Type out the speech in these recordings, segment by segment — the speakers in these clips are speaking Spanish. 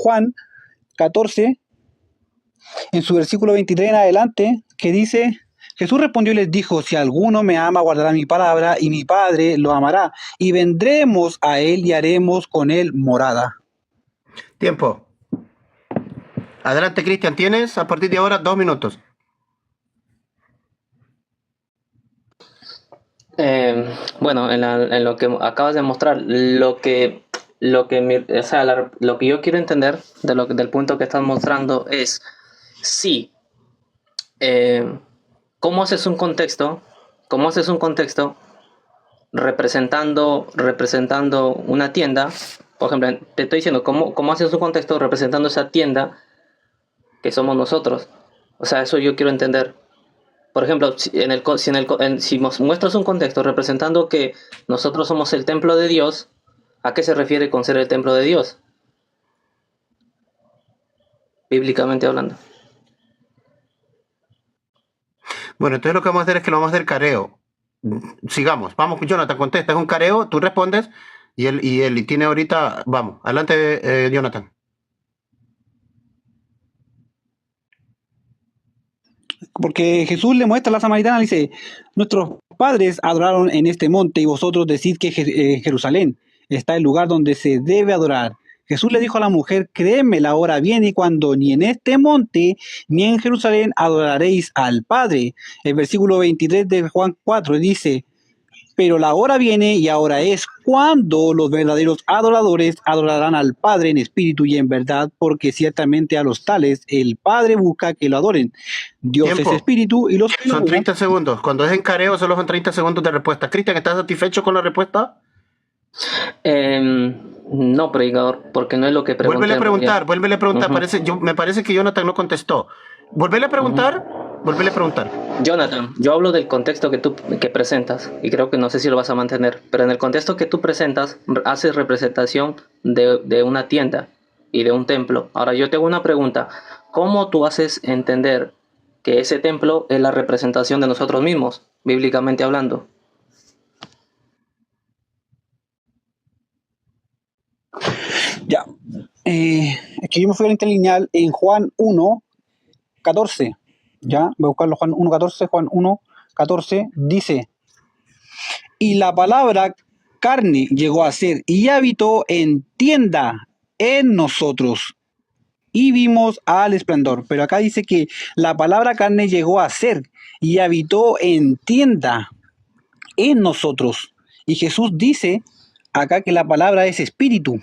Juan 14, en su versículo 23 en adelante, que dice, Jesús respondió y les dijo, si alguno me ama, guardará mi palabra, y mi Padre lo amará, y vendremos a él y haremos con él morada. Tiempo. Adelante, Cristian, tienes a partir de ahora 2 minutos. Bueno, en lo que acabas de mostrar, lo que yo quiero entender del punto que estás mostrando es sí, ¿cómo haces un contexto representando una tienda? Por ejemplo, te estoy diciendo cómo haces un contexto representando esa tienda que somos nosotros. O sea, eso yo quiero entender. Por ejemplo, si muestras un contexto representando que nosotros somos el templo de Dios, ¿a qué se refiere con ser el templo de Dios? Bíblicamente hablando. Bueno, entonces lo que vamos a hacer es que lo vamos a hacer careo. Sigamos, vamos, Jonathan, contesta, es un careo, tú respondes y él tiene ahorita, vamos, adelante, Jonathan. Porque Jesús le muestra a la samaritana, le dice, nuestros padres adoraron en este monte y vosotros decís que Jerusalén está el lugar donde se debe adorar. Jesús le dijo a la mujer, créeme, la hora viene cuando ni en este monte ni en Jerusalén adoraréis al Padre. El versículo 23 de Juan 4 dice, pero la hora viene y ahora es cuando los verdaderos adoradores adorarán al Padre en espíritu y en verdad, porque ciertamente a los tales el Padre busca que lo adoren. Dios Tiempo. es espíritu y los que lo Son adoran. 30 segundos. Cuando es en careo solo son 30 segundos de respuesta. Cristian, ¿estás satisfecho con la respuesta? No, predicador, porque no es lo que pregunté. Vuélvele a preguntar. Me parece que Jonathan no contestó. Vuélvele a preguntar. Jonathan, yo hablo del contexto que presentas y creo que no sé si lo vas a mantener, pero en el contexto que tú presentas haces representación de una tienda y de un templo. Ahora yo tengo una pregunta, ¿cómo tú haces entender que ese templo es la representación de nosotros mismos, bíblicamente hablando? Ya. Es que yo me fui a la interlineal en Juan 1, 14. Ya, voy a buscarlo. Juan 1, 14. Juan 1, 14 dice, y la palabra carne llegó a ser y habitó en tienda en nosotros y vimos al esplendor. Pero acá dice que la palabra carne llegó a ser y habitó en tienda en nosotros. Y Jesús dice acá que la palabra es espíritu.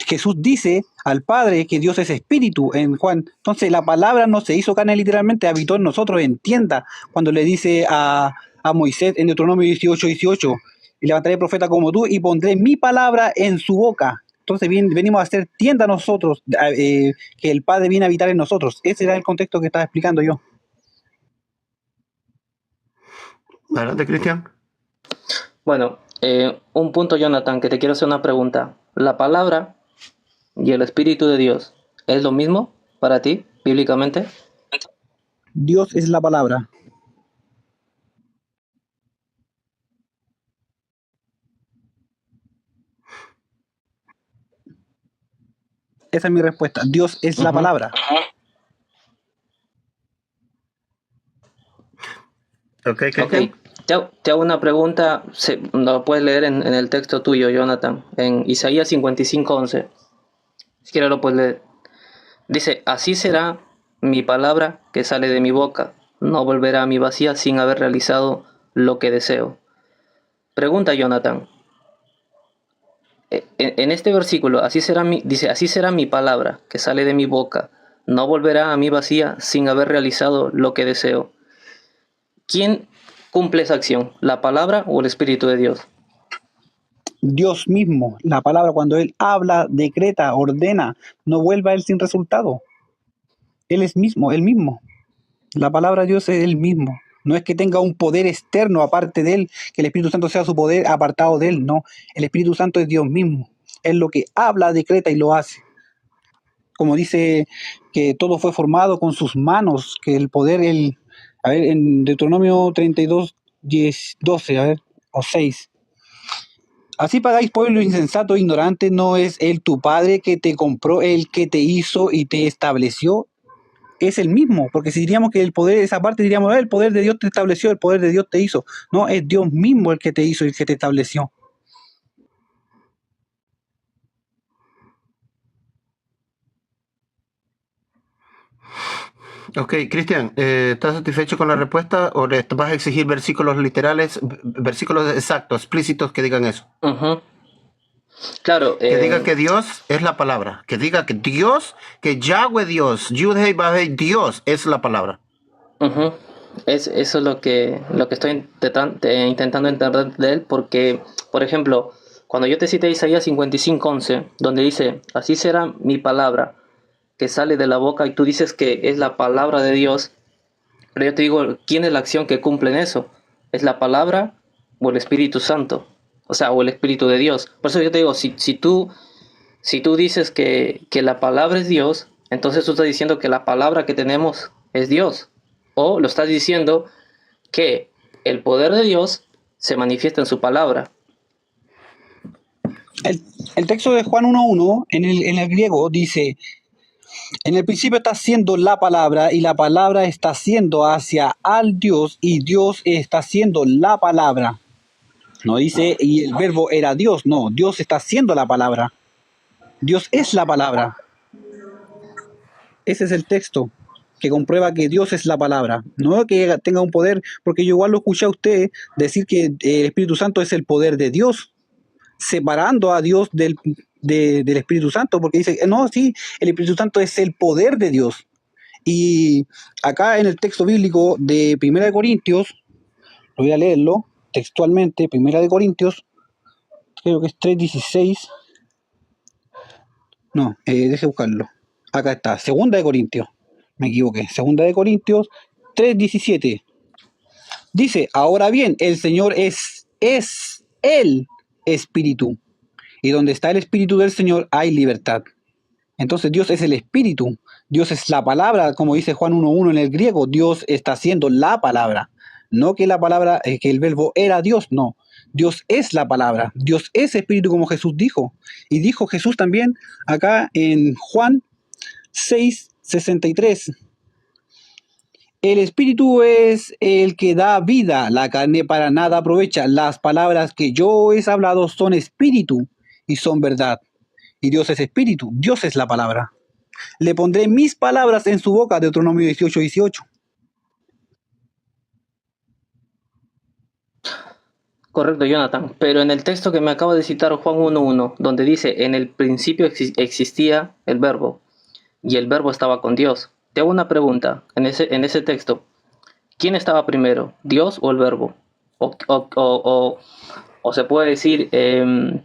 Jesús dice al Padre que Dios es espíritu en Juan. Entonces la palabra no se hizo carne literalmente, habitó en nosotros, en tienda, cuando le dice a Moisés en Deuteronomio 18:18, y levantaré profeta como tú y pondré mi palabra en su boca. Entonces venimos a hacer tienda nosotros, que el Padre viene a habitar en nosotros. Ese era el contexto que estaba explicando yo. Adelante, Cristian. Bueno, un punto, Jonathan, que te quiero hacer una pregunta. ¿La palabra y el Espíritu de Dios es lo mismo para ti, bíblicamente? Dios es la palabra. Esa es mi respuesta. Dios es la palabra. Ok, Cristian. Te hago una pregunta, lo puedes leer en el texto tuyo, Jonathan, en Isaías 55:11. Si quieres lo puedes leer. Dice, así será mi palabra que sale de mi boca, no volverá a mi vacía sin haber realizado lo que deseo. Pregunta, Jonathan, en este versículo, dice, así será mi palabra que sale de mi boca, no volverá a mi vacía sin haber realizado lo que deseo. ¿Quién cumple esa acción? ¿La palabra o el Espíritu de Dios? Dios mismo, la palabra, cuando Él habla, decreta, ordena, no vuelve a Él sin resultado. Él es mismo, Él mismo. La palabra de Dios es Él mismo. No es que tenga un poder externo aparte de Él, que el Espíritu Santo sea su poder apartado de Él. No, el Espíritu Santo es Dios mismo. Es lo que habla, decreta y lo hace. Como dice que todo fue formado con sus manos, que el poder, en Deuteronomio 32, 10, 12, o 6. Así pagáis pueblo insensato e ignorante, ¿no es él tu padre que te compró, el que te hizo y te estableció? Es el mismo, porque si diríamos que el poder, esa parte diríamos, el poder de Dios te estableció, el poder de Dios te hizo. No, es Dios mismo el que te hizo y el que te estableció. Ok, Cristian, ¿estás satisfecho con la respuesta o le vas a exigir versículos literales, versículos exactos, explícitos que digan eso? Ujú. Claro, Que diga que Dios es la palabra. Que diga que Dios, que Yahweh Dios, Yud-Heh Vah-Heh, Dios es la palabra. ujú. Eso es lo que estoy intentando entender de él, porque, por ejemplo, cuando yo te cité Isaías 55:11, donde dice, así será mi palabra que sale de la boca, y tú dices que es la palabra de Dios, pero yo te digo, ¿quién es la acción que cumple en eso? ¿Es la palabra o el Espíritu Santo? O sea, o el Espíritu de Dios. Por eso yo te digo, si tú dices que la palabra es Dios, entonces tú estás diciendo que la palabra que tenemos es Dios. O lo estás diciendo que el poder de Dios se manifiesta en su palabra. El texto de Juan 1.1 en el griego dice, en el principio está siendo la palabra y la palabra está siendo hacia al Dios y Dios está siendo la palabra. No dice, y el verbo era Dios, no, Dios está siendo la palabra. Dios es la palabra. Ese es el texto que comprueba que Dios es la palabra. No que tenga un poder, porque yo igual lo escuché a usted decir que el Espíritu Santo es el poder de Dios, separando a Dios del Espíritu Santo, porque dice, no, sí, el Espíritu Santo es el poder de Dios. Y acá en el texto bíblico de Primera de Corintios, lo voy a leerlo textualmente, Primera de Corintios, creo que es 3:16. No, deje buscarlo. Acá está, Segunda de Corintios. Me equivoqué. Segunda de Corintios 3:17. Dice, ahora bien, el Señor es el Espíritu. Y donde está el Espíritu del Señor hay libertad. Entonces Dios es el Espíritu. Dios es la palabra, como dice Juan 1.1 en el griego. Dios está haciendo la palabra. No que la palabra, que el verbo era Dios, no. Dios es la palabra. Dios es Espíritu, como Jesús dijo. Y dijo Jesús también acá en Juan 6:63. El Espíritu es el que da vida, la carne para nada aprovecha. Las palabras que yo os he hablado son espíritu y son verdad. Y Dios es espíritu, Dios es la palabra. Le pondré mis palabras en su boca, Deuteronomio 18:18. Correcto, Jonathan. Pero en el texto que me acaba de citar Juan 1.1, donde dice, en el principio existía el verbo, y el verbo estaba con Dios. Te hago una pregunta en ese texto. ¿Quién estaba primero, Dios o el verbo? O se puede decir, ¿quién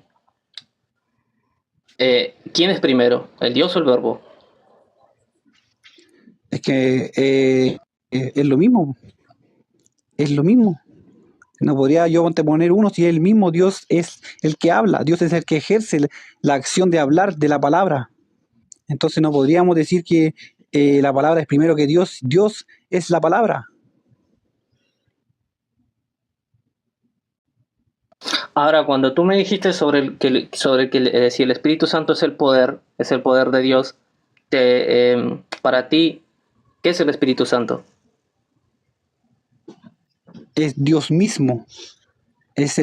es primero, el Dios o el verbo? Es que es lo mismo, es lo mismo. No podría yo anteponer uno si el mismo Dios es el que habla, Dios es el que ejerce la acción de hablar de la palabra. Entonces no podríamos decir que la palabra es primero que Dios. Dios es la palabra. Ahora, cuando tú me dijiste sobre que si el Espíritu Santo es el poder de Dios, para ti, ¿qué es el Espíritu Santo? Es Dios mismo. Es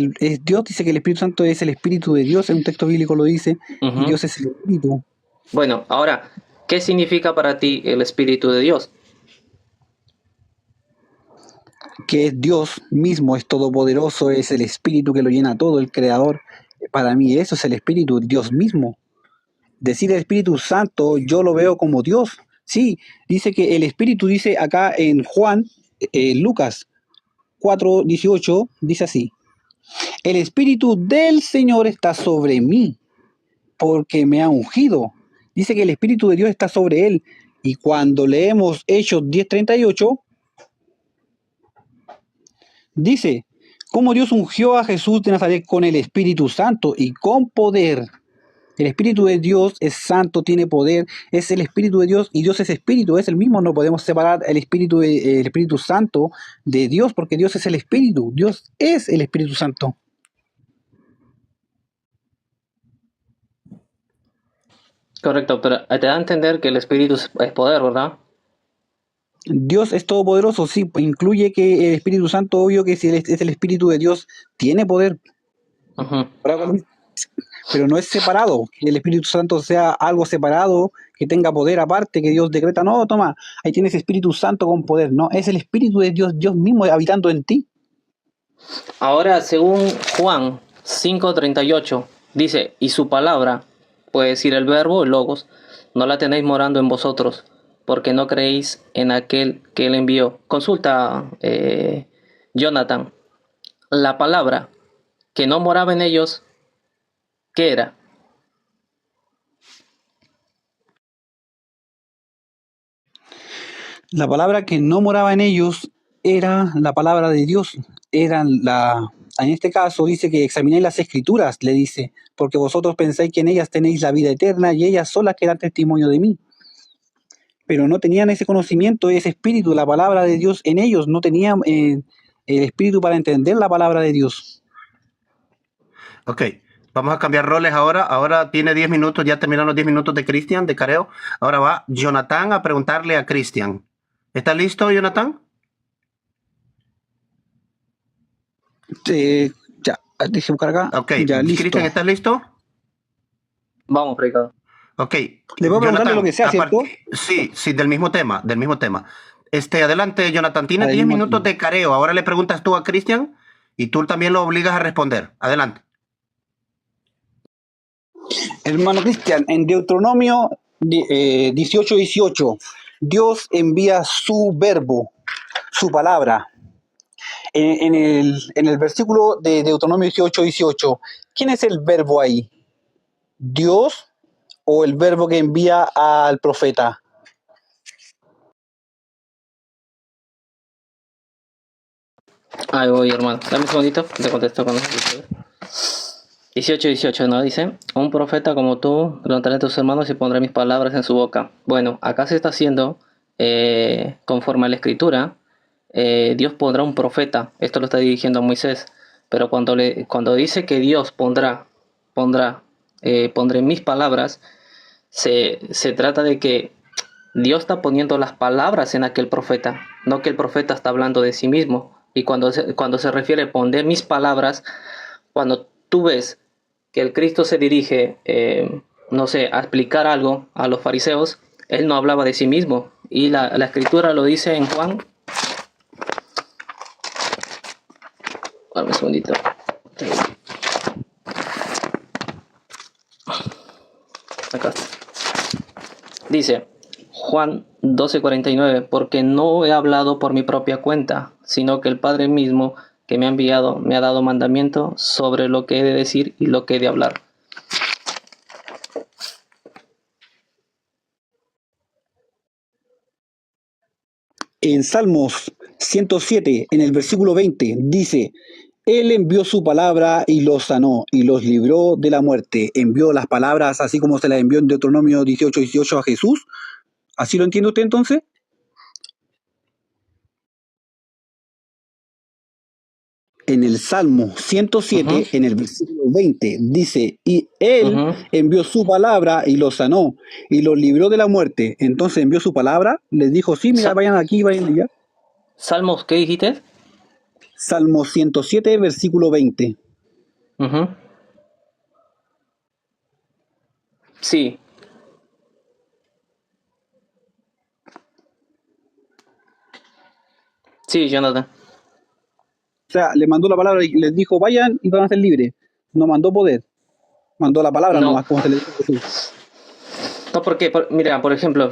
Dios dice que el Espíritu Santo es el Espíritu de Dios. En un texto bíblico lo dice. Ujú. Y Dios es el Espíritu. Bueno, ahora, ¿qué significa para ti el Espíritu de Dios? Que es Dios mismo, es todopoderoso, es el Espíritu que lo llena todo, el Creador. Para mí eso es el Espíritu, Dios mismo. Decir el Espíritu Santo, yo lo veo como Dios. Sí, dice que el Espíritu, dice acá en Juan, Lucas 4:18, dice así. El Espíritu del Señor está sobre mí, porque me ha ungido. Dice que el Espíritu de Dios está sobre él. Y cuando leemos Hechos 10:38, dice, cómo Dios ungió a Jesús de Nazaret con el Espíritu Santo y con poder. El Espíritu de Dios es santo, tiene poder, es el Espíritu de Dios y Dios es Espíritu, es el mismo. No podemos separar el Espíritu Santo de Dios porque Dios es el Espíritu, Dios es el Espíritu Santo. Correcto, pero te da a entender que el espíritu es poder, ¿verdad? Dios es todopoderoso, sí, pues incluye que el Espíritu Santo, obvio que si es el Espíritu de Dios, tiene poder, Ujú. pero no es separado, que el Espíritu Santo sea algo separado, que tenga poder aparte, que Dios decreta, no, toma, ahí tienes Espíritu Santo con poder, no, es el Espíritu de Dios, Dios mismo habitando en ti. Ahora, según Juan 5:38, dice, y su palabra, puede decir el verbo, el logos, no la tenéis morando en vosotros, porque no creéis en aquel que él envió. Consulta, Jonathan, la palabra que no moraba en ellos, ¿qué era? La palabra que no moraba en ellos era la palabra de Dios. En este caso dice que examinéis las escrituras, le dice, porque vosotros pensáis que en ellas tenéis la vida eterna y ellas son las que dan testimonio de mí. Pero no tenían ese conocimiento, ese espíritu, la palabra de Dios en ellos, no tenían el espíritu para entender la palabra de Dios. Ok, vamos a cambiar roles ahora. Ahora tiene 10 minutos, ya terminaron los 10 minutos de Cristian, de Careo. Ahora va Jonathan a preguntarle a Cristian. ¿Está listo, Jonathan? Ya, déjeme buscar acá. Ok, Ya, listo. Cristian, ¿estás listo? Vamos, predicador. Ok, Le voy a preguntarle lo que sea, ¿cierto? Sí, del mismo tema, del mismo tema. Adelante, Jonathan, tienes Del 10 mismo minutos tema. de careo. Ahora le preguntas tú a Cristian y tú también lo obligas a responder. Adelante. Hermano Cristian, en Deuteronomio 18:18, Dios envía su verbo, su palabra. En el versículo de Deuteronomio 18:18, ¿quién es el verbo ahí? ¿Dios o el verbo que envía al profeta? Ahí voy, hermano. Dame un segundito, te contesto con 18:18, ¿no? Dice, un profeta como tú levantaré a tus hermanos y pondré mis palabras en su boca. Bueno, acá se está haciendo, conforme a la escritura, Dios pondrá un profeta. Esto lo está dirigiendo a Moisés. Pero cuando dice que Dios pondré mis palabras, se trata de que Dios está poniendo las palabras en aquel profeta, no que el profeta está hablando de sí mismo. Y cuando se refiere a poner mis palabras, cuando tú ves que el Cristo se dirige, no sé, a explicar algo a los fariseos, él no hablaba de sí mismo. Y la escritura lo dice en Juan. Dame un segundito. Acá está. Dice Juan 12:49, porque no he hablado por mi propia cuenta, sino que el Padre mismo que me ha enviado me ha dado mandamiento sobre lo que he de decir y lo que he de hablar. En Salmos 107, en el versículo 20, dice, Él envió su palabra y los sanó y los libró de la muerte. Envió las palabras así como se las envió en Deuteronomio 18:18 a Jesús. ¿Así lo entiende usted entonces? En el Salmo 107, en el versículo 20, dice, y Él envió su palabra y los sanó y los libró de la muerte. Entonces envió su palabra, les dijo, sí, mira, vayan aquí, vayan allá. ¿Salmos qué dijiste? Salmo 107, versículo 20. Sí. Sí, Jonathan. O sea, le mandó la palabra y les dijo, vayan y van a ser libres. No mandó poder. Mandó la palabra No. nomás, como se le dijo a Jesús. No, porque, mira, por ejemplo,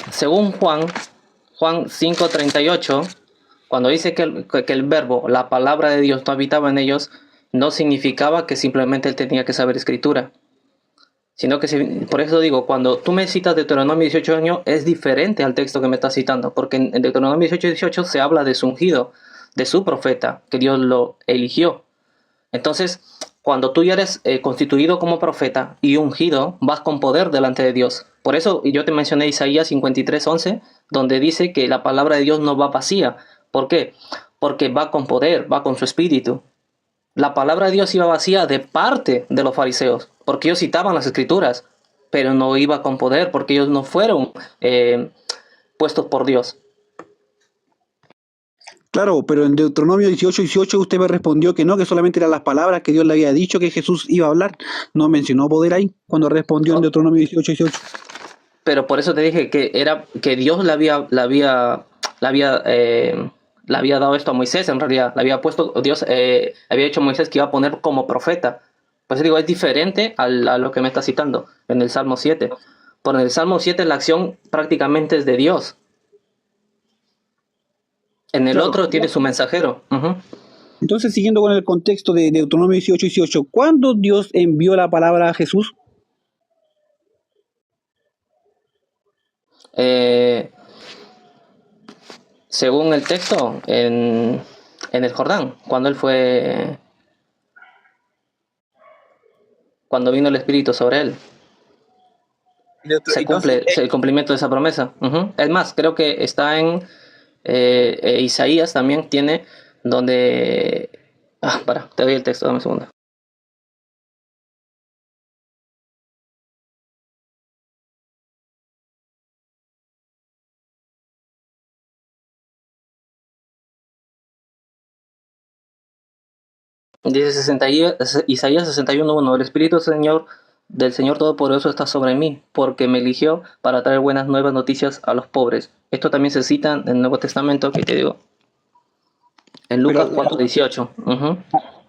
según Juan 5:38, cuando dice que el verbo, la palabra de Dios no habitaba en ellos, no significaba que simplemente él tenía que saber escritura. Sino que, por eso digo, cuando tú me citas Deuteronomio 18 es diferente al texto que me estás citando, porque en Deuteronomio 18 se habla de su ungido, de su profeta, que Dios lo eligió. Entonces, cuando tú ya eres constituido como profeta y ungido, vas con poder delante de Dios. Por eso yo te mencioné Isaías 53:11, donde dice que la palabra de Dios no va vacía. ¿Por qué? Porque va con poder, va con su espíritu. La palabra de Dios iba vacía de parte de los fariseos, porque ellos citaban las escrituras, pero no iba con poder porque ellos no fueron puestos por Dios. Claro, pero en Deuteronomio 18:18 usted me respondió que no, que solamente eran las palabras que Dios le había dicho que Jesús iba a hablar. No mencionó poder ahí cuando respondió en Deuteronomio 18:18. Pero por eso te dije que era que Dios le había dado esto a Moisés, en realidad. Le había puesto, Dios había hecho a Moisés que iba a poner como profeta. Por eso digo, es diferente a lo que me está citando en el Salmo 7. Por el Salmo 7 la acción prácticamente es de Dios. En el Claro. otro tiene su mensajero. Ujú. Entonces, siguiendo con el contexto de Deuteronomio 18:18, ¿cuándo Dios envió la palabra a Jesús? Según el texto, en el Jordán, cuando vino el Espíritu sobre él. Se cumple el cumplimiento de esa promesa. Ujú. Es más, creo que está en Isaías también tiene donde... te doy el texto, dame un segundo. Dice Isaías 61:1, el Espíritu del Señor Todopoderoso está sobre mí, porque me eligió para traer buenas nuevas noticias a los pobres. Esto también se cita en el Nuevo Testamento, que te digo, en Lucas 4:18. Ujú.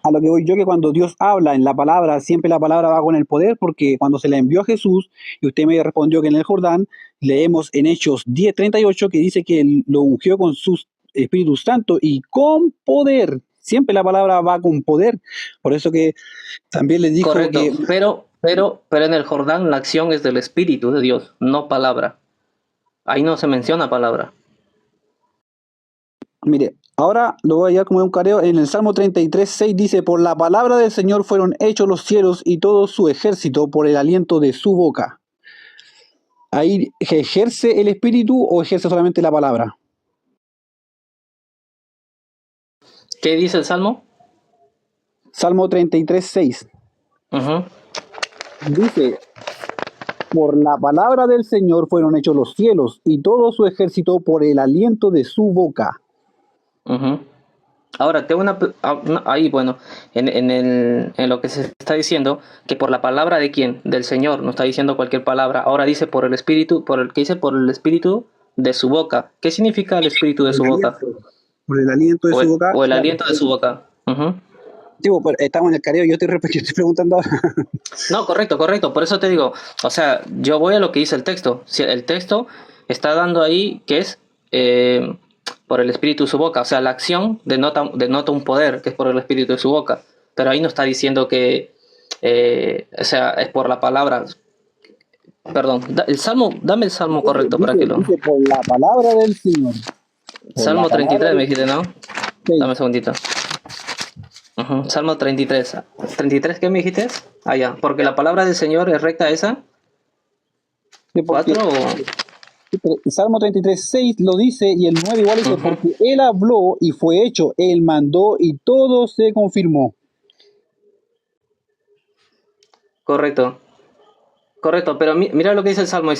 A lo que voy yo, que cuando Dios habla en la palabra, siempre la palabra va con el poder, porque cuando se la envió a Jesús, y usted me respondió que en el Jordán, leemos en Hechos 10:38 que dice que él lo ungió con su Espíritu Santo y con poder. Siempre la palabra va con poder. Por eso que también les dijo Correcto, que... pero en el Jordán la acción es del Espíritu de Dios, no palabra. Ahí no se menciona palabra. Mire, ahora lo voy a llevar como un careo. En el Salmo 33:6 dice: por la palabra del Señor fueron hechos los cielos y todo su ejército por el aliento de su boca. ¿Ahí ejerce el Espíritu o ejerce solamente la palabra? ¿Qué dice el Salmo? Salmo 33:6 Ujú. dice: por la palabra del Señor fueron hechos los cielos y todo su ejército por el aliento de su boca. Ujú. Ahora, tengo ahí, bueno, en lo que se está diciendo, que por la palabra de quién, del Señor, no está diciendo cualquier palabra. Ahora dice por el Espíritu, que dice por el Espíritu de su boca. ¿Qué significa el Espíritu de su boca? Por el aliento de su boca. O el aliento de su boca. Ujú. Digo, pues, estamos en el careo, yo estoy preguntando ahora. No, correcto. Por eso te digo, o sea, yo voy a lo que dice el texto. Si el texto está dando ahí que es por el espíritu de su boca, o sea, la acción denota un poder que es por el espíritu de su boca, pero ahí no está diciendo que, o sea, es por la palabra. Perdón, dame el salmo correcto para que lo... Dice, por la palabra del Señor. Salmo 33 me dijiste, ¿no? Sí. Dame un segundito. Ujú. Salmo 33. ¿33 qué me dijiste? Ah, ya. Porque la palabra del Señor es recta esa. Sí, porque- ¿4 o...? El Salmo 33:6 lo dice, y el 9 igual dice: Ujú. porque Él habló y fue hecho, Él mandó y todo se confirmó. Correcto, pero mira lo que dice el Salmo,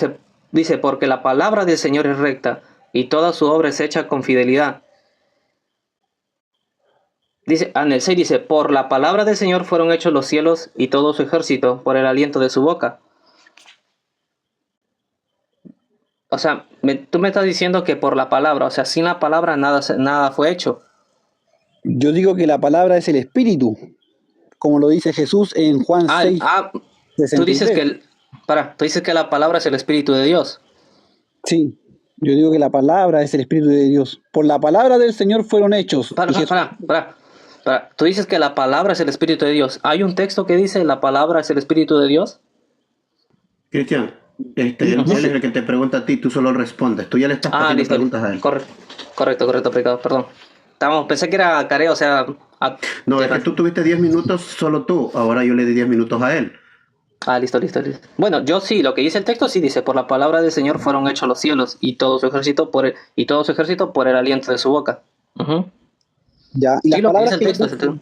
dice, porque la palabra del Señor es recta y toda su obra es hecha con fidelidad. Dice, en el 6 dice, por la palabra del Señor fueron hechos los cielos y todo su ejército, por el aliento de su boca. O sea, tú me estás diciendo que por la palabra, o sea, sin la palabra nada fue hecho. Yo digo que la palabra es el Espíritu, como lo dice Jesús en Juan 6. Tú dices tú dices que la palabra es el Espíritu de Dios. Sí, yo digo que la palabra es el Espíritu de Dios. Por la palabra del Señor fueron hechos. Tú dices que la palabra es el Espíritu de Dios. ¿Hay un texto que dice la palabra es el Espíritu de Dios? Cristian, él es el que te pregunta a ti, tú solo respondes. Tú ya le estás haciendo Listo. preguntas a él. Correcto, pecado, perdón. Pensé que era careo, o sea... No, es que tú tuviste 10 minutos solo tú, ahora yo le di 10 minutos a él. Listo. Bueno, yo sí, lo que dice el texto sí dice, por la palabra del Señor fueron hechos los cielos y todo su ejército por el aliento de su boca. Ujú. Ya, y Sí, las lo que dice palabras el texto.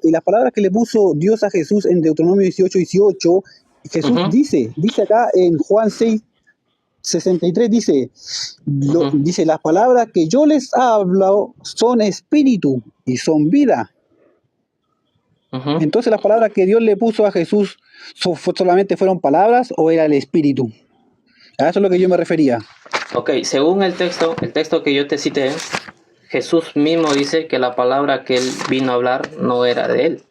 y las palabras que le puso Dios a Jesús en Deuteronomio 18:18 Jesús Ujú, dice acá en Juan 6:63, ujú, dice, las palabras que yo les hablo son espíritu y son vida. ujú. Entonces, las palabras que Dios le puso a Jesús solamente fueron palabras o era el espíritu. A eso es lo que yo me refería. Ok, según el texto que yo te cité, Jesús mismo dice que la palabra que él vino a hablar no era de él.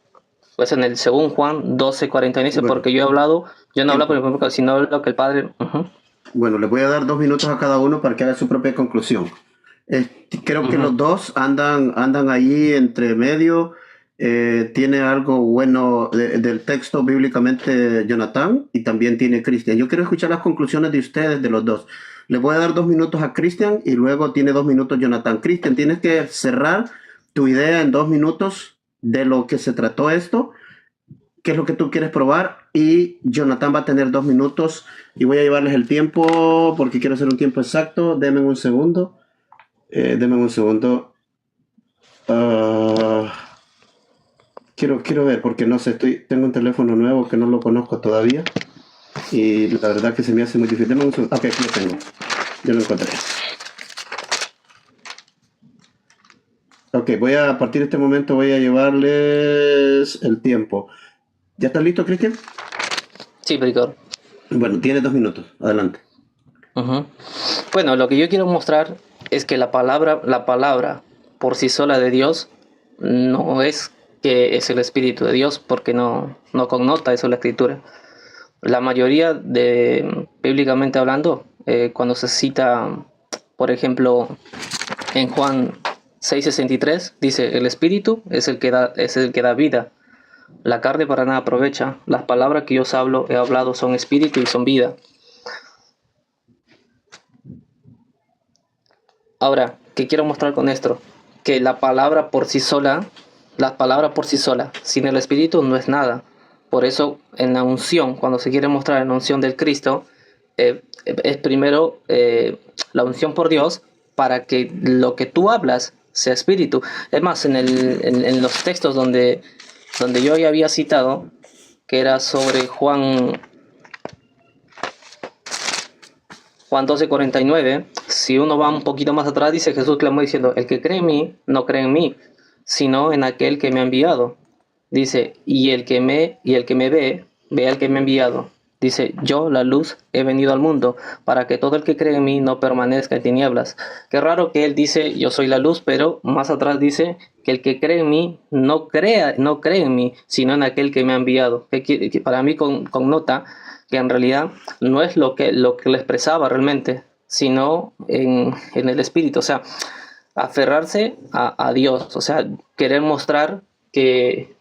Pues según Juan 12:41 dice, Bueno, porque yo no hablo por tiempo. mi propio, sino lo que el Padre. Ujú, Bueno, les voy a dar 2 minutos a cada uno para que haga su propia conclusión. Creo que ujú. los dos andan ahí entre medio. Tiene algo bueno del texto bíblicamente Jonathan y también tiene Cristian. Yo quiero escuchar las conclusiones de ustedes, de los dos. Les voy a dar 2 minutos a Cristian y luego tiene 2 minutos Jonathan. Cristian, tienes que cerrar tu idea en 2 minutos de lo que se trató esto, qué es lo que tú quieres probar, y Jonathan va a tener 2 minutos y voy a llevarles el tiempo porque quiero hacer un tiempo exacto. Denme un segundo. Denme un segundo. Ah, quiero ver porque no sé, tengo un teléfono nuevo que no lo conozco todavía y la verdad que se me hace muy difícil. Denme un segundo. Ok, aquí lo tengo. Yo lo encontré. Ok, a partir de este momento voy a llevarles el tiempo. ¿Ya estás listo, Cristian? Sí, Pericor. Bueno, tiene 2 minutos. Adelante. Ujú. Bueno, lo que yo quiero mostrar es que la palabra por sí sola de Dios no es que es el Espíritu de Dios, porque no connota eso la Escritura. La mayoría bíblicamente hablando, cuando se cita, por ejemplo, en Juan 6:63, dice, el Espíritu es el que da vida. La carne para nada aprovecha. Las palabras que yo os he hablado son espíritu y son vida. Ahora, ¿qué quiero mostrar con esto? Que la palabra por sí sola, sin el Espíritu no es nada. Por eso, en la unción, cuando se quiere mostrar en la unción del Cristo, es primero la unción por Dios para que lo que tú hablas sea Espíritu. Es más, en los textos donde yo ya había citado, que era sobre Juan 12:49, si uno va un poquito más atrás, dice Jesús clamó diciendo, el que cree en mí, no cree en mí, sino en aquel que me ha enviado. Dice, y el que me ve al que me ha enviado. Dice, yo, la luz, he venido al mundo, para que todo el que cree en mí no permanezca en tinieblas. Qué raro que él dice, yo soy la luz, pero más atrás dice que el que cree en mí no cree en mí, sino en aquel que me ha enviado. Que para mí connota que en realidad no es lo que le expresaba realmente, sino en el espíritu. O sea, aferrarse a Dios, o sea, querer mostrar que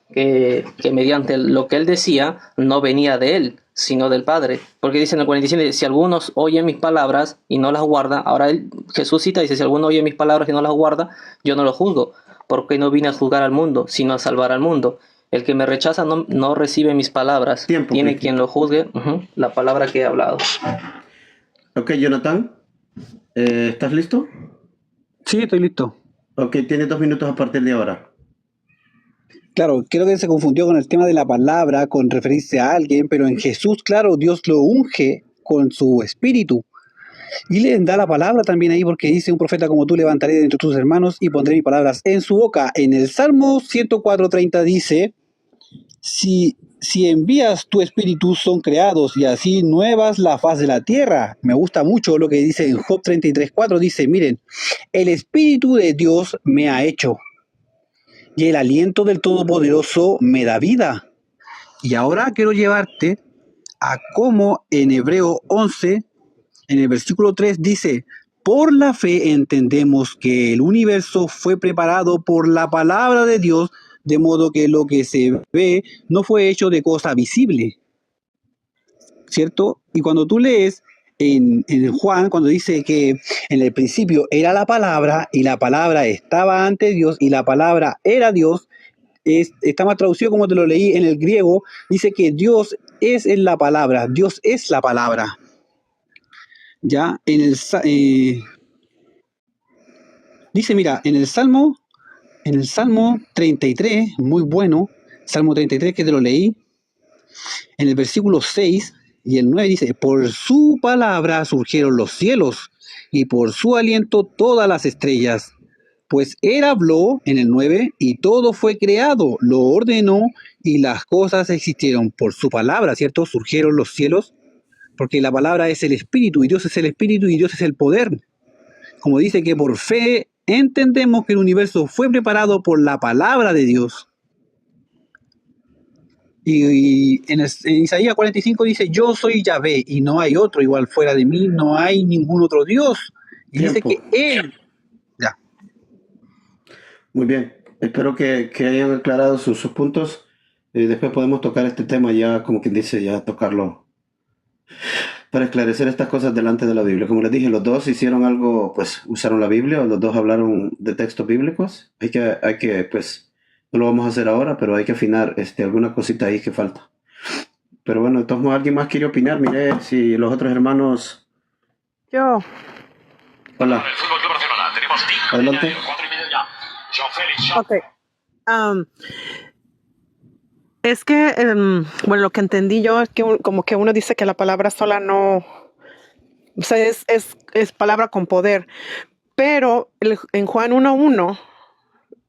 mediante lo que él decía no venía de él, sino del Padre. Porque dice en el 47, si algunos oyen mis palabras y no las guarda, ahora Jesús cita, dice, si alguno oye mis palabras y no las guarda, yo no lo juzgo, porque no vine a juzgar al mundo, sino a salvar al mundo. El que me rechaza no recibe mis palabras, Tiempo, tiene Cristian. quien lo juzgue, la palabra que he hablado. Ok, Jonathan, ¿estás listo? Sí, estoy listo. Ok, tienes 2 minutos a partir de ahora. Claro, creo que se confundió con el tema de la palabra, con referirse a alguien, pero en Jesús, claro, Dios lo unge con su espíritu. Y le da la palabra también ahí porque dice un profeta como tú levantaré de entre tus hermanos y pondré mis palabras en su boca. En el Salmo 104:30 dice, si envías tu espíritu son creados y así nuevas la faz de la tierra. Me gusta mucho lo que dice en Job 33:4, dice, miren, el espíritu de Dios me ha hecho y el aliento del Todopoderoso me da vida. Y ahora quiero llevarte a cómo en Hebreo 11, en el versículo 3 dice, por la fe entendemos que el universo fue preparado por la palabra de Dios, de modo que lo que se ve no fue hecho de cosa visible, ¿cierto? Y cuando tú lees en Juan, cuando dice que en el principio era la palabra y la palabra estaba ante Dios y la palabra era Dios, está más traducido como te lo leí en el griego, dice que Dios es en la palabra, Dios es la palabra. Ya dice, mira, en el Salmo 33, muy bueno, Salmo 33 que te lo leí, En el versículo 6 y el 9 dice, por su palabra surgieron los cielos y por su aliento todas las estrellas. Pues él habló en el 9 y todo fue creado, lo ordenó y las cosas existieron por su palabra, ¿cierto? Surgieron los cielos, porque la palabra es el espíritu y Dios es el espíritu y Dios es el poder. Como dice que por fe entendemos que el universo fue preparado por la palabra de Dios. Y en Isaías 45 dice, yo soy Yahvé y no hay otro igual fuera de mí, no hay ningún otro Dios. Y dice Tiempo. que Él... Ya. Muy bien. Espero que hayan aclarado sus puntos. Después podemos tocar este tema ya, como quien dice, ya tocarlo para esclarecer estas cosas delante de la Biblia. Como les dije, los dos hicieron algo, pues usaron la Biblia, los dos hablaron de textos bíblicos. Hay que, pues, no lo vamos a hacer ahora, pero hay que afinar alguna cosita ahí que falta. Pero bueno, de todos modos, ¿alguien más quiere opinar? Mire si los otros hermanos... Yo, Hola, El Fútbol Club Barcelona, tenemos 5 adelante. 4:30 ya. Joao Félix, Joao. ok. Am, es que, bueno, lo que entendí yo es que como que uno dice que la palabra sola no, o sea, es palabra con poder, pero en Juan 1:1,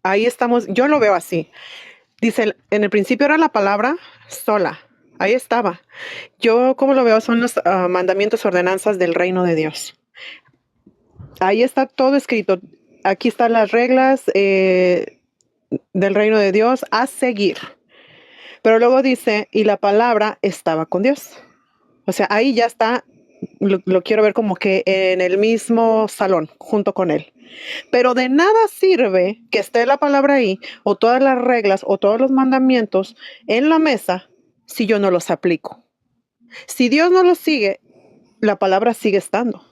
ahí estamos, yo lo veo así. Dice, en el principio era la palabra sola, ahí estaba. Yo como lo veo son los mandamientos, ordenanzas del reino de Dios. Ahí está todo escrito. Aquí están las reglas del reino de Dios a seguir. Pero luego dice, y la palabra estaba con Dios. O sea, ahí ya está, lo quiero ver como que en el mismo salón, junto con él. Pero de nada sirve que esté la palabra ahí, o todas las reglas, o todos los mandamientos en la mesa, si yo no los aplico. Si Dios no los sigue, la palabra sigue estando,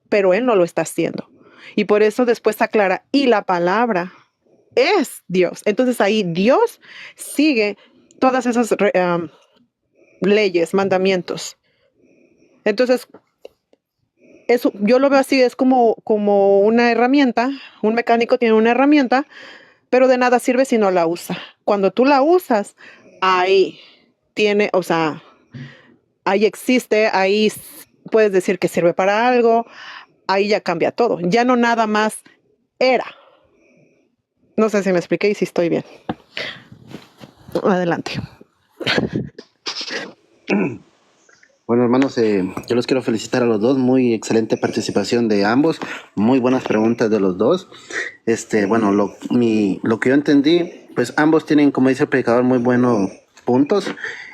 pero Él no lo está haciendo. Y por eso después aclara, y la palabra es Dios. Entonces ahí Dios sigue todas esas leyes, mandamientos. Entonces, eso, yo lo veo así, es como una herramienta, un mecánico tiene una herramienta, pero de nada sirve si no la usa. Cuando tú la usas, ahí tiene, o sea, ahí existe, ahí puedes decir que sirve para algo, ahí ya cambia todo, ya no nada más era. No sé si me expliqué y si estoy bien. Adelante. Bueno, hermanos, yo los quiero felicitar a los dos. Muy excelente participación de ambos. Muy buenas preguntas de los dos. Bueno, lo que yo entendí, pues ambos tienen, como dice el predicador, muy buenos puntos.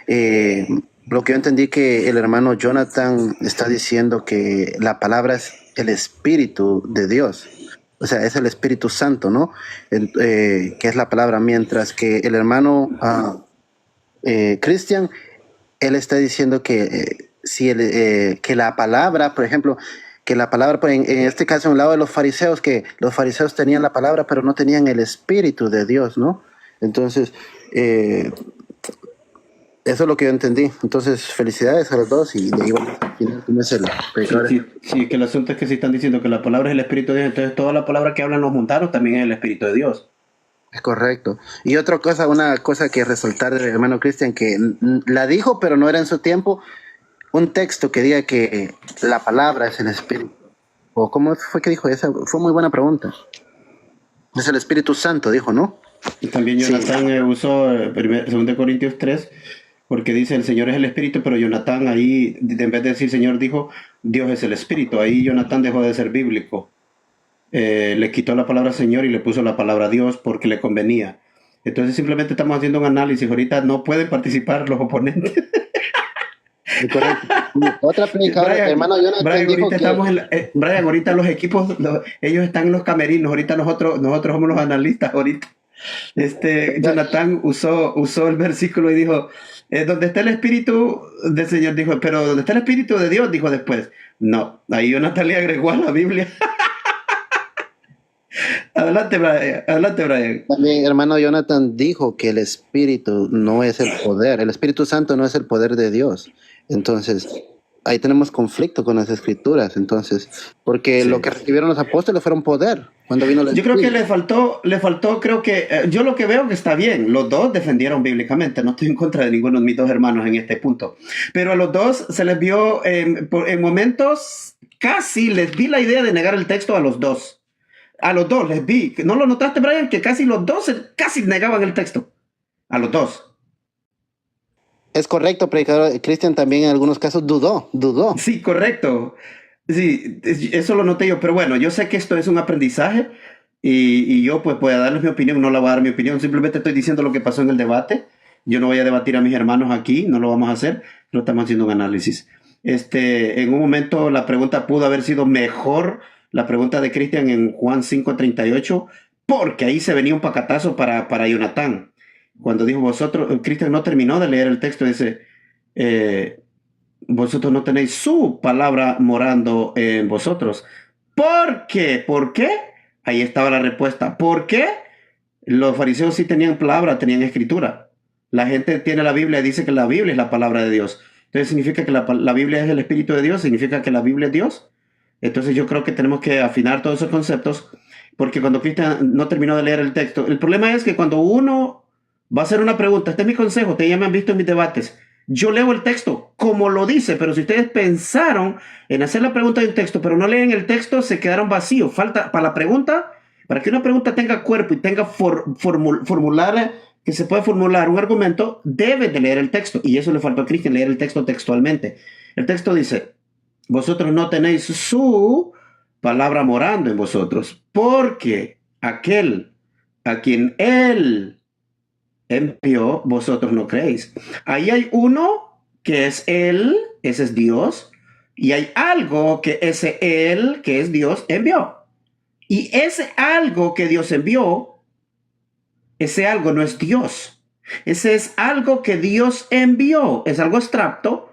Lo que yo entendí que el hermano Jonathan está diciendo que la palabra es el Espíritu de Dios. O sea, es el Espíritu Santo, ¿no? Que es la palabra. Mientras que el hermano Cristian, él está diciendo que que la palabra, por ejemplo, que la palabra, en este caso, en el lado de los fariseos, que los fariseos tenían la palabra, pero no tenían el Espíritu de Dios, ¿no? Entonces, eso es lo que yo entendí. Entonces, felicidades a los dos y de ahí vamos a final, ¿cómo es el predicador? Sí, que el asunto es que si están diciendo que la palabra es el Espíritu de Dios, entonces toda la palabra que hablan los mundanos también es el Espíritu de Dios. Es correcto. Y otra cosa, una cosa que resaltar del hermano Cristian, que la dijo, pero no era en su tiempo, un texto que diga que la palabra es el Espíritu. ¿O cómo fue que dijo? Esa fue muy buena pregunta. Es el Espíritu Santo, dijo, ¿no? Y también Jonathan usó 2 Corintios 3, porque dice el Señor es el Espíritu, pero Jonathan ahí, en vez de decir Señor, dijo Dios es el Espíritu. Ahí Jonathan dejó de ser bíblico. Le quitó la palabra Señor y le puso la palabra Dios porque le convenía. Entonces simplemente estamos haciendo un análisis. Ahorita no pueden participar los oponentes. Correcto. Otra predicadora, Brian, hermano Jonathan Brian, dijo ahorita que... estamos Brian, ahorita los equipos, ellos están en los camerinos. Ahorita nosotros somos los analistas. Ahorita Jonathan usó el versículo y dijo, donde está el Espíritu del Señor, dijo, pero donde está el Espíritu de Dios, dijo después. No, ahí Jonathan le agregó a la Biblia. Adelante, Brian. También, hermano Jonathan dijo que el Espíritu no es el poder, el Espíritu Santo no es el poder de Dios. Entonces, ahí tenemos conflicto con las Escrituras. Entonces, porque Sí. lo que recibieron los apóstoles fueron poder, Cuando vino el Yo creo que Espíritu. le faltó, creo que, yo lo que veo que está bien, los dos defendieron bíblicamente, no estoy en contra de ninguno de mis dos hermanos en este punto, pero a los dos se les vio, en momentos, casi les vi la idea de negar el texto a los dos les vi, ¿no lo notaste, Brian? Que casi los dos casi negaban el texto, a los dos. Es correcto, predicador. Cristian también en algunos casos dudó. Sí, correcto. Sí, eso lo noté yo, pero bueno, yo sé que esto es un aprendizaje y yo pues voy a darles mi opinión, no la voy a dar mi opinión, simplemente estoy diciendo lo que pasó en el debate. Yo no voy a debatir a mis hermanos aquí, no lo vamos a hacer, no estamos haciendo un análisis. En un momento la pregunta pudo haber sido mejor, la pregunta de Cristian en Juan 5:38, porque ahí se venía un pacatazo para Jonatán. Cuando dijo vosotros, Cristian no terminó de leer el texto, dice, vosotros no tenéis su palabra morando en vosotros. ¿Por qué? ¿Por qué? Ahí estaba la respuesta. ¿Por qué? Los fariseos sí tenían palabra, tenían escritura. La gente tiene la Biblia y dice que la Biblia es la palabra de Dios. Entonces significa que la Biblia es el Espíritu de Dios, significa que la Biblia es Dios. Entonces yo creo que tenemos que afinar todos esos conceptos, porque cuando Cristian no terminó de leer el texto, el problema es que cuando uno va a hacer una pregunta, este es mi consejo, ustedes ya me han visto en mis debates, yo leo el texto como lo dice, pero si ustedes pensaron en hacer la pregunta de un texto, pero no leen el texto, se quedaron vacíos. Falta para la pregunta, para que una pregunta tenga cuerpo y tenga formular, que se pueda formular un argumento, debe de leer el texto. Y eso le faltó a Cristian, leer el texto textualmente. El texto dice, vosotros no tenéis su palabra morando en vosotros, porque aquel a quien él envió, vosotros no creéis. Ahí hay uno que es él, ese es Dios, y hay algo que ese él, que es Dios, envió. Y ese algo que Dios envió, ese algo no es Dios. Ese es algo que Dios envió. Es algo abstracto,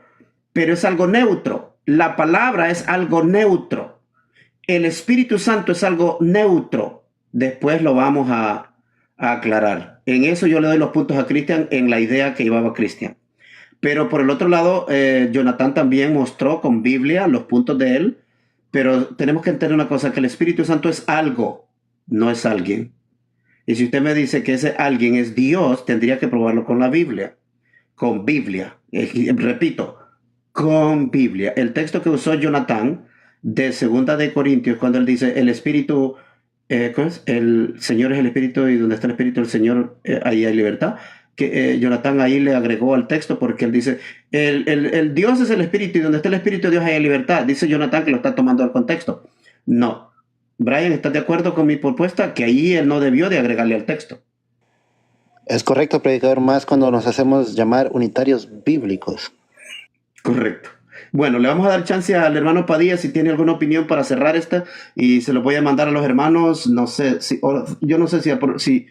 pero es algo neutro. La palabra es algo neutro. El Espíritu Santo es algo neutro. Después lo vamos a aclarar. En eso yo le doy los puntos a Cristian en la idea que llevaba Cristian. Pero por el otro lado, Jonathan también mostró con Biblia los puntos de él. Pero tenemos que entender una cosa, que el Espíritu Santo es algo, no es alguien. Y si usted me dice que ese alguien es Dios, tendría que probarlo con la Biblia. Con Biblia. Repito, con Biblia. El texto que usó Jonathan de 2 de Corintios, cuando él dice el Espíritu, ¿cómo es? El Señor es el Espíritu y donde está el Espíritu del Señor, ahí hay libertad. Que Jonathan ahí le agregó al texto porque él dice, el Dios es el Espíritu y donde está el Espíritu de Dios hay libertad. Dice Jonathan que lo está tomando al contexto. No. Brian, ¿estás de acuerdo con mi propuesta? Que ahí él no debió de agregarle al texto. Es correcto, predicador, más cuando nos hacemos llamar unitarios bíblicos. Correcto. Bueno, le vamos a dar chance al hermano Padilla si tiene alguna opinión para cerrar esta y se lo voy a mandar a los hermanos. No sé, yo no sé si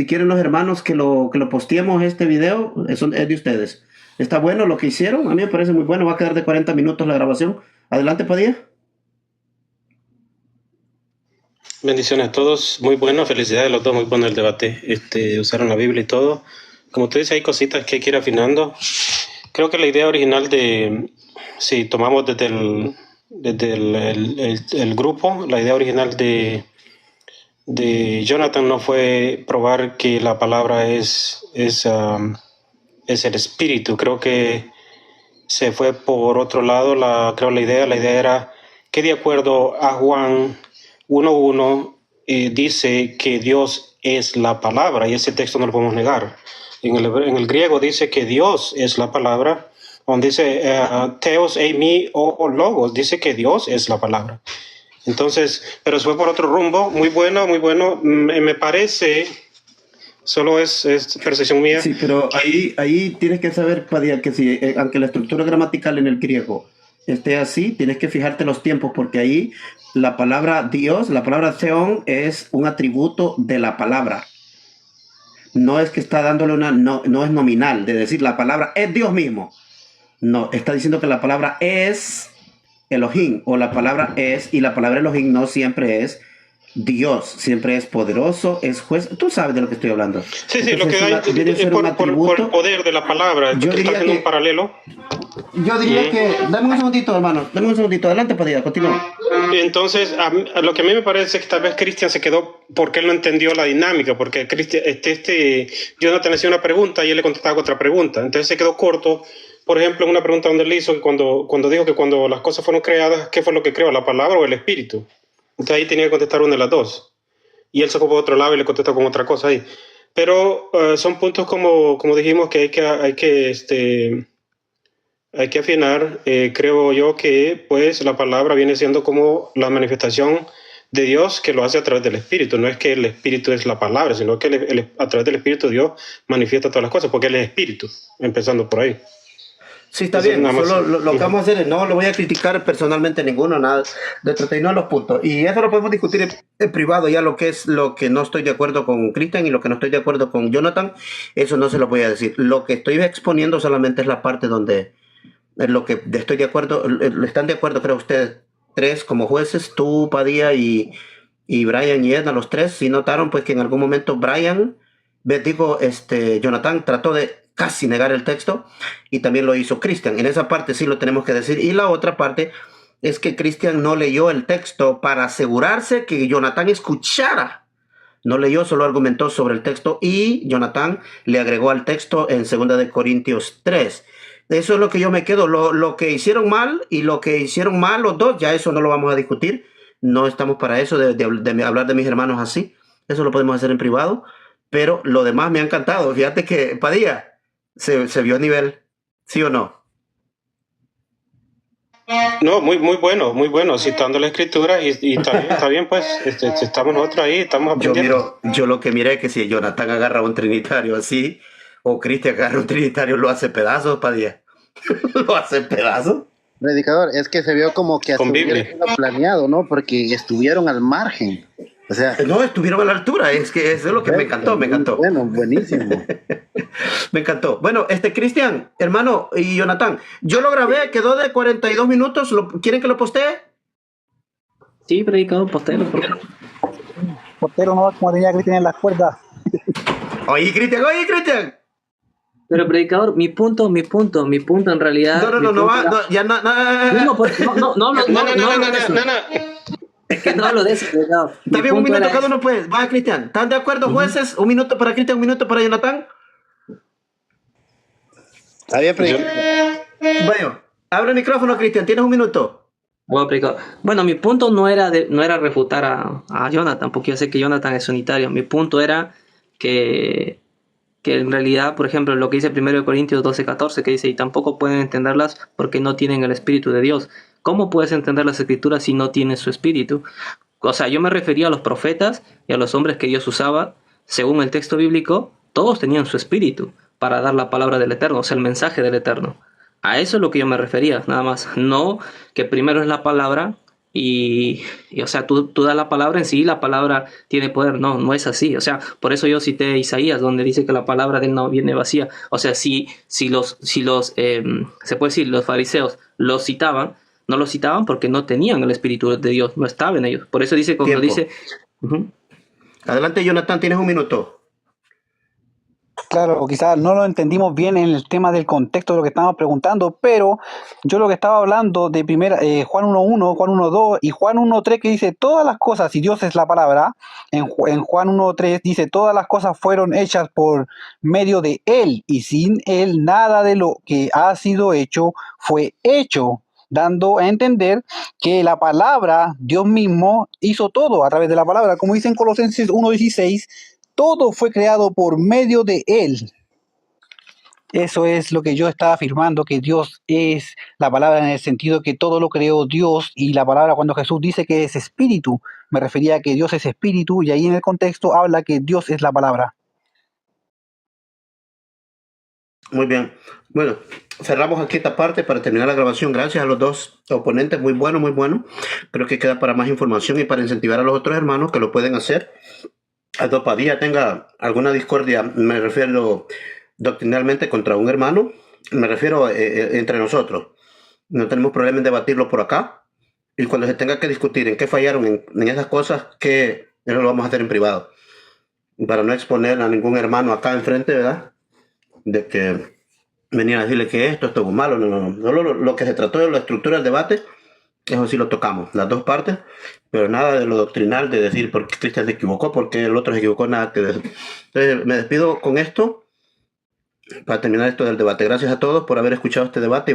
quieren los hermanos que lo posteemos este video, eso es de ustedes. ¿Está bueno lo que hicieron? A mí me parece muy bueno, va a quedar de 40 minutos la grabación. Adelante, Padilla. Bendiciones a todos, muy bueno, felicidades a los dos, muy bueno el debate, usaron la Biblia y todo. Como tú dices, hay cositas que hay que ir afinando. Creo que la idea original si tomamos desde el grupo, la idea original de Jonathan no fue probar que la palabra es el espíritu. Creo que se fue por otro lado. La idea era que de acuerdo a Juan 1:1 dice que Dios es la palabra, y ese texto no lo podemos negar. En el griego dice que Dios es la palabra, donde dice theos eimi o logos, dice que Dios es la palabra. Entonces, pero se fue por otro rumbo, muy bueno. Me parece, solo es percepción mía. Sí, pero ahí tienes que saber, Padilla, que si, aunque la estructura gramatical en el griego esté así, tienes que fijarte los tiempos, porque ahí la palabra Dios, la palabra theon, es un atributo de la palabra. No es que está dándole no es nominal, de decir la palabra es Dios mismo. No, está diciendo que la palabra es Elohim, o la palabra es, y la palabra Elohim no siempre es Dios, siempre es poderoso, es juez. Tú sabes de lo que estoy hablando. Sí, entonces, lo que hay es por el poder de la palabra. Yo diría que un paralelo. Yo diría que, dame un segundito, hermano, dame un segundito, adelante, Padilla, continúa. Entonces, a lo que a mí me parece es que tal vez Cristian se quedó porque él no entendió la dinámica, porque Jonathan le hacía una pregunta y él le contestaba otra pregunta. Entonces se quedó corto, por ejemplo, en una pregunta donde él hizo que cuando dijo que cuando las cosas fueron creadas, ¿qué fue lo que creó? ¿La palabra o el espíritu? Entonces ahí tenía que contestar una de las dos. Y él se ocupó de otro lado y le contestó con otra cosa ahí. Pero son puntos como dijimos que hay que afinar. Creo yo que pues la palabra viene siendo como la manifestación de Dios que lo hace a través del Espíritu. No es que el Espíritu es la palabra, sino que a través del Espíritu Dios manifiesta todas las cosas, porque Él es Espíritu, empezando por ahí. Sí, está Eso bien. nada más. Solo lo que vamos a hacer es no lo voy a criticar personalmente a ninguno, nada de 31 los puntos. Y eso lo podemos discutir en privado, ya lo que es lo que no estoy de acuerdo con Cristian y lo que no estoy de acuerdo con Jonathan, eso no se lo voy a decir. Lo que estoy exponiendo solamente es la parte donde lo que estoy de acuerdo, están de acuerdo, creo ustedes tres como jueces, tú, Padilla y Brian y Edna, los tres, si notaron pues que en algún momento Jonathan trató de casi negar el texto y también lo hizo Cristian. En esa parte sí lo tenemos que decir. Y la otra parte es que Cristian no leyó el texto para asegurarse que Jonathan escuchara. No leyó, solo argumentó sobre el texto y Jonathan le agregó al texto en 2 de Corintios 3. Eso es lo que yo me quedo. Lo que hicieron mal y lo que hicieron mal los dos, ya eso no lo vamos a discutir. No estamos para eso, de hablar de mis hermanos así. Eso lo podemos hacer en privado. Pero lo demás me ha encantado. Fíjate que Padilla se vio a nivel, ¿sí o no? No, muy bueno, citando la escritura y también está bien, pues, estamos nosotros ahí, estamos aprendiendo. Yo lo que miré es que si Jonathan agarra a un trinitario así, o Cristian agarra a un trinitario, lo hace pedazos, Padilla. Lo hace pedazos. Predicador, es que se vio como que Con estuviera Biblia. siendo planeado, ¿no? Porque estuvieron al margen. O sea, No, estuvieron a la altura. Es que eso es lo que me encantó. bueno, buenísimo. Me encantó. Bueno, Cristian, hermano, y Jonathan, yo lo grabé, quedó de 42 minutos. ¿Quieren que lo postee? Sí, predicador, postero, por favor. Portero no, como tenía Cristian en las cuerdas. Oye, Cristian. Pero predicador, mi punto en realidad. No va, no, ya no. Es que no hablo de eso, predicador. Está bien, un minuto cada uno, pues. Va, Cristian. ¿Están de acuerdo, jueces? Un minuto para Cristian, un minuto para Jonathan. Está bien, predicador. Bueno, abre el micrófono, Cristian. Tienes un minuto. Bueno, mi punto no era refutar a Jonathan, porque yo sé que Jonathan es unitario. Mi punto era que en realidad, por ejemplo, lo que dice 1 Corintios 12:14, que dice, y tampoco pueden entenderlas porque no tienen el Espíritu de Dios. ¿Cómo puedes entender las Escrituras si no tienes su Espíritu? O sea, yo me refería a los profetas y a los hombres que Dios usaba, según el texto bíblico, todos tenían su Espíritu para dar la palabra del Eterno, o sea, el mensaje del Eterno. A eso es lo que yo me refería, nada más. No que primero es la palabra y o sea, tú das la palabra en sí, la palabra tiene poder. No es así. O sea, por eso yo cité Isaías, donde dice que la palabra de él no viene vacía. O sea, si los se puede decir, los fariseos los citaban, no los citaban porque no tenían el Espíritu de Dios, no estaba en ellos. Por eso dice, cuando dice... Adelante, Jonathan, tienes un minuto. Claro, quizás no lo entendimos bien en el tema del contexto de lo que estábamos preguntando, pero yo lo que estaba hablando de Juan 1.1, Juan 1.2 y Juan 1.3, que dice todas las cosas, si Dios es la palabra, en Juan 1.3 dice todas las cosas fueron hechas por medio de Él y sin Él nada de lo que ha sido hecho fue hecho, dando a entender que la palabra, Dios mismo, hizo todo a través de la palabra, como dice en Colosenses 1.16, todo fue creado por medio de Él. Eso es lo que yo estaba afirmando, que Dios es la palabra en el sentido que todo lo creó Dios, y la palabra cuando Jesús dice que es espíritu, me refería a que Dios es espíritu, y ahí en el contexto habla que Dios es la palabra. Muy bien. Bueno, cerramos aquí esta parte para terminar la grabación. Gracias a los dos oponentes, muy bueno. Creo que queda para más información y para incentivar a los otros hermanos que lo pueden hacer. Cuando Padilla tenga alguna discordia, me refiero doctrinalmente contra un hermano, me refiero entre nosotros. No tenemos problema en debatirlo por acá. Y cuando se tenga que discutir en qué fallaron en esas cosas, que eso lo vamos a hacer en privado. Para no exponer a ningún hermano acá enfrente, ¿verdad? De que venir a decirle que esto estuvo malo, no. Solo lo que se trató de la estructura del debate, eso sí lo tocamos, las dos partes, pero nada de lo doctrinal, de decir por qué Cristian se equivocó, por qué el otro se equivocó, nada que decir. Entonces, me despido con esto, para terminar esto del debate. Gracias a todos por haber escuchado este debate.